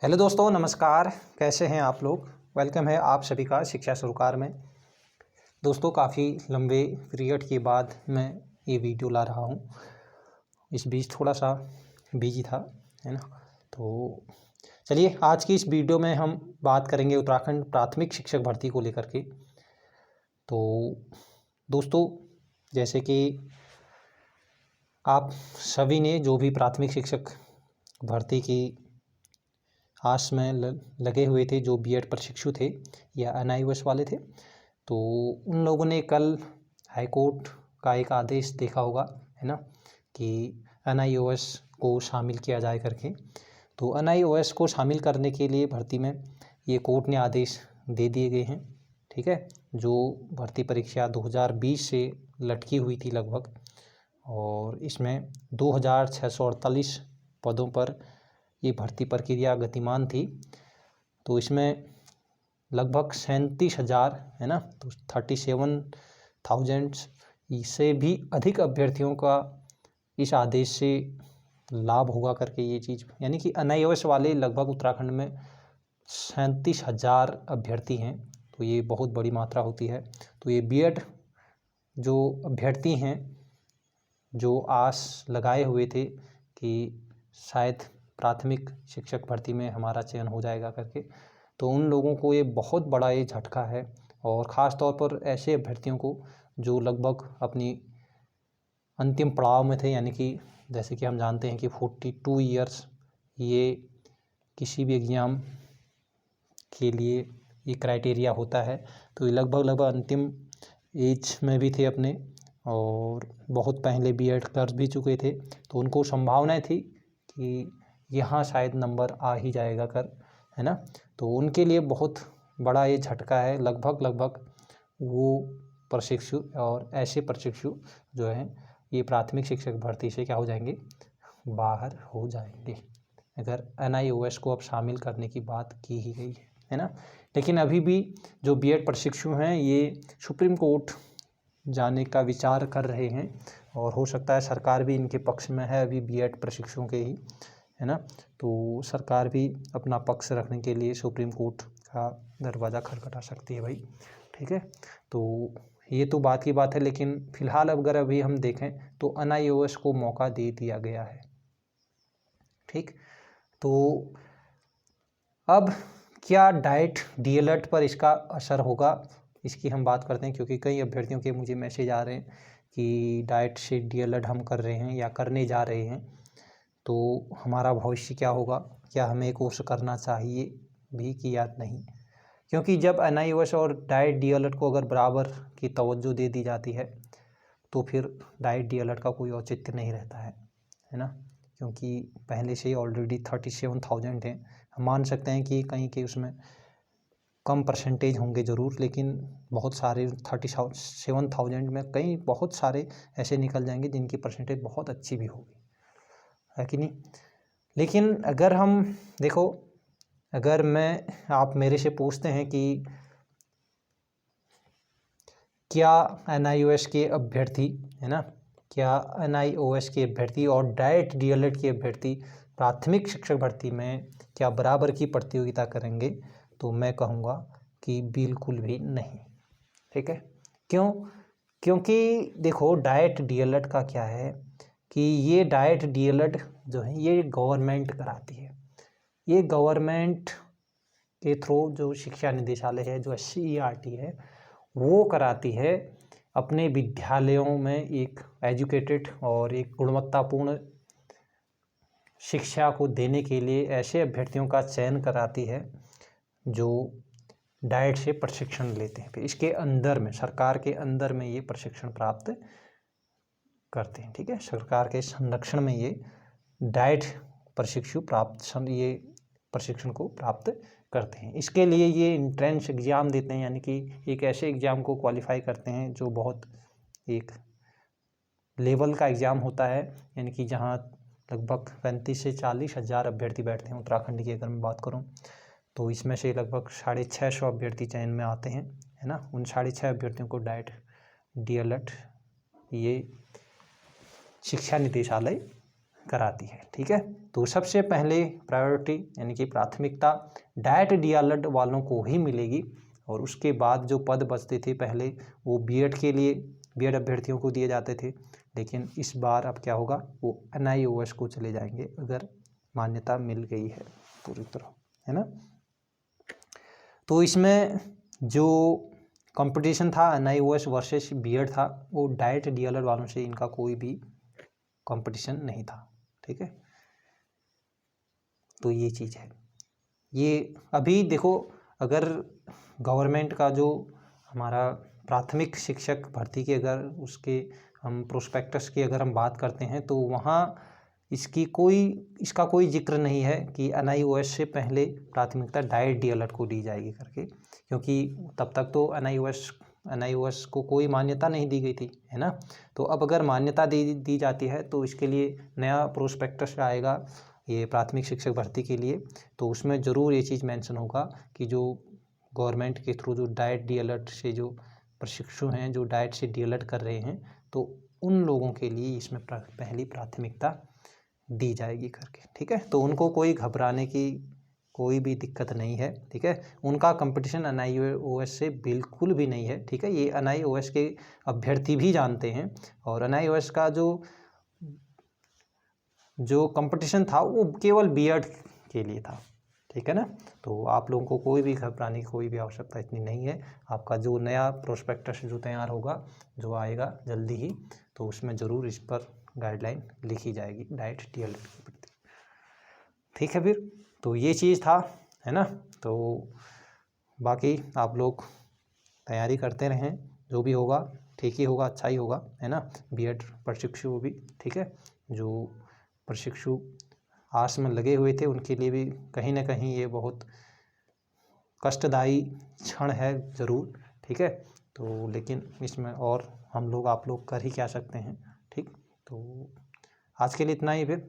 Hello दोस्तों, नमस्कार। कैसे हैं आप लोग? वेलकम है आप सभी का शिक्षा सरोकार में। दोस्तों, काफ़ी लंबे पीरियड के बाद मैं ये वीडियो ला रहा हूँ। इस बीच थोड़ा सा बिजी था, है ना। तो चलिए, आज की इस वीडियो में हम बात करेंगे उत्तराखंड प्राथमिक शिक्षक भर्ती को लेकर के। तो दोस्तों, जैसे कि आप सभी ने जो भी प्राथमिक शिक्षक भर्ती की आस में लगे हुए थे, जो बीएड प्रशिक्षु थे या एनआईओएस वाले थे, तो उन लोगों ने कल हाई कोर्ट का एक आदेश देखा होगा, है ना, कि एनआईओएस को शामिल किया जाए करके। तो एनआईओएस को शामिल करने के लिए भर्ती में ये कोर्ट ने आदेश दे दिए गए हैं, ठीक है। जो भर्ती परीक्षा 2020 से लटकी हुई थी लगभग, और इसमें 2648 पदों पर ये भर्ती प्रक्रिया गतिमान थी। तो इसमें लगभग 37,000, है ना, तो 37,000 से भी अधिक अभ्यर्थियों का इस आदेश से लाभ होगा करके ये चीज़, यानी कि एनआईओएस वाले लगभग उत्तराखंड में 37,000 अभ्यर्थी हैं। तो ये बहुत बड़ी मात्रा होती है। तो ये बीएड जो अभ्यर्थी हैं, जो आस लगाए हुए थे कि शायद प्राथमिक शिक्षक भर्ती में हमारा चयन हो जाएगा करके, तो उन लोगों को ये बहुत बड़ा ये झटका है। और ख़ास तौर पर ऐसे अभ्यर्थियों को जो लगभग अपनी अंतिम पड़ाव में थे, यानी कि जैसे कि हम जानते हैं कि 42 ईयर्स ये किसी भी एग्ज़ाम के लिए ये क्राइटेरिया होता है। तो ये लगभग अंतिम एज में भी थे अपने, और बहुत पहले बीएड कर भी चुके थे। तो उनको संभावनाएं थी कि यहाँ शायद नंबर आ ही जाएगा कर, है ना। तो उनके लिए बहुत बड़ा ये झटका है। लगभग वो प्रशिक्षु और ऐसे प्रशिक्षु जो हैं, ये प्राथमिक शिक्षक भर्ती से क्या हो जाएंगे, बाहर हो जाएंगे, अगर एनआईओएस को अब शामिल करने की बात की ही गई है ना। लेकिन अभी भी जो बीएड प्रशिक्षु हैं, ये सुप्रीम कोर्ट जाने का विचार कर रहे हैं, और हो सकता है सरकार भी इनके पक्ष में है अभी बीएड प्रशिक्षुओं के ही, है ना। तो सरकार भी अपना पक्ष रखने के लिए सुप्रीम कोर्ट का दरवाज़ा खटखटा सकती है भाई, ठीक है। तो ये तो बात की बात है, लेकिन फ़िलहाल अगर अभी हम देखें तो एनआईओएस को मौका दे दिया गया है, ठीक। तो अब क्या डाइट डीएलएड पर इसका असर होगा, इसकी हम बात करते हैं, क्योंकि कई अभ्यर्थियों के मुझे मैसेज आ रहे हैं कि डाइट से डीएलएड हम कर रहे हैं या करने जा रहे हैं, तो हमारा भविष्य क्या होगा, क्या हमें कोर्स करना चाहिए भी कि या नहीं। क्योंकि जब एनआईओएस और डाइट डीएलएड को अगर बराबर की तवज्जो दे दी जाती है, तो फिर डाइट डीएलएड का कोई औचित्य नहीं रहता है ना। क्योंकि पहले से ही ऑलरेडी 37,000 हैं। हम मान सकते हैं कि कहीं के उसमें कम परसेंटेज होंगे ज़रूर, लेकिन बहुत सारे 37,000 में कई बहुत सारे ऐसे निकल जाएंगे जिनकी परसेंटेज बहुत अच्छी भी होगी, है कि नहीं। लेकिन अगर हम देखो, अगर आप मेरे से पूछते हैं कि क्या एनआईओएस के अभ्यर्थी, है ना, क्या एनआईओएस के अभ्यर्थी और डाइट डीएलएड के अभ्यर्थी प्राथमिक शिक्षक भर्ती में क्या बराबर की प्रतियोगिता करेंगे, तो मैं कहूँगा कि बिल्कुल भी नहीं, ठीक है। क्यों? क्योंकि देखो, डाइट डीएलएड का क्या है कि ये डाइट डीएलएड जो है ये गवर्नमेंट कराती है। ये गवर्नमेंट के थ्रू जो शिक्षा निदेशालय है, जो SCERT है, वो कराती है अपने विद्यालयों में एक एजुकेटेड और एक गुणवत्तापूर्ण शिक्षा को देने के लिए ऐसे अभ्यर्थियों का चयन कराती है जो डाइट से प्रशिक्षण लेते हैं। फिर इसके अंदर में, सरकार के अंदर में ये प्रशिक्षण प्राप्त करते हैं, ठीक है। सरकार के संरक्षण में ये डाइट प्रशिक्षु ये प्रशिक्षण को प्राप्त करते हैं। इसके लिए ये एंट्रेंस एग्ज़ाम देते हैं, यानी कि एक ऐसे एग्ज़ाम को क्वालिफाई करते हैं जो बहुत एक लेवल का एग्ज़ाम होता है, यानी कि जहाँ लगभग 35 से 40 हज़ार अभ्यर्थी बैठते हैं। उत्तराखंड की अगर मैं बात करूँ तो इसमें से लगभग 650 अभ्यर्थी चयन में आते हैं, है ना। उन 650 अभ्यर्थियों को डाइट डीएलएड ये शिक्षा निदेशालय कराती है। ठीक है, तो सबसे पहले प्रायोरिटी यानी कि प्राथमिकता डाइट DLED वालों को ही मिलेगी, और उसके बाद जो पद बचते थे पहले वो बीएड के लिए, बीएड अभ्यर्थियों को दिए जाते थे, लेकिन इस बार अब क्या होगा, वो NIOS को चले जाएंगे अगर मान्यता मिल गई है पूरी तरह, है ना। तो इसमें जो कंपटीशन था NIOS वर्सेस बीएड था, वो डाइट DLED वालों से इनका कोई भी कंपटीशन नहीं था। ठीक है, तो ये चीज़ है। ये अभी देखो, अगर गवर्नमेंट का जो हमारा प्राथमिक शिक्षक भर्ती की अगर उसके हम प्रोस्पेक्टस की अगर हम बात करते हैं, तो वहाँ इसका कोई जिक्र नहीं है कि NIOS से पहले प्राथमिकता डाइट DLED को दी जाएगी करके, क्योंकि तब तक तो NIOS को कोई मान्यता नहीं दी गई थी, है ना। तो अब अगर मान्यता दी जाती है तो इसके लिए नया प्रोस्पेक्टस आएगा ये प्राथमिक शिक्षक भर्ती के लिए, तो उसमें ज़रूर ये चीज़ मेंशन होगा कि जो गवर्नमेंट के थ्रू जो डाइट DLED से जो प्रशिक्षु हैं, जो डाइट से DLED कर रहे हैं, तो उन लोगों के लिए इसमें पहली प्राथमिकता दी जाएगी करके। ठीक है, तो उनको कोई घबराने की कोई भी दिक्कत नहीं है। ठीक है, उनका कंपटीशन NIOS से बिल्कुल भी नहीं है। ठीक है, ये NIOS के अभ्यर्थी भी जानते हैं, और NIOS का जो कंपटीशन था वो केवल बीएड के लिए था। ठीक है ना, तो आप लोगों को कोई भी घबराने की कोई भी आवश्यकता इतनी नहीं है। आपका जो नया प्रोस्पेक्टस जो तैयार होगा, जो आएगा जल्दी ही, तो उसमें ज़रूर इस पर गाइडलाइन लिखी जाएगी डाइट DLED के प्रति। ठीक है, फिर तो ये चीज़ था, है ना। तो बाकी आप लोग तैयारी करते रहें, जो भी होगा ठीक ही होगा, अच्छा ही होगा, है ना। बीएड प्रशिक्षु भी, ठीक है, जो प्रशिक्षु आस में लगे हुए थे उनके लिए भी कहीं ना कहीं ये बहुत कष्टदायी क्षण है ज़रूर। ठीक है, तो लेकिन इसमें और हम लोग आप लोग कर ही क्या सकते हैं। ठीक, तो आज के लिए इतना ही फिर।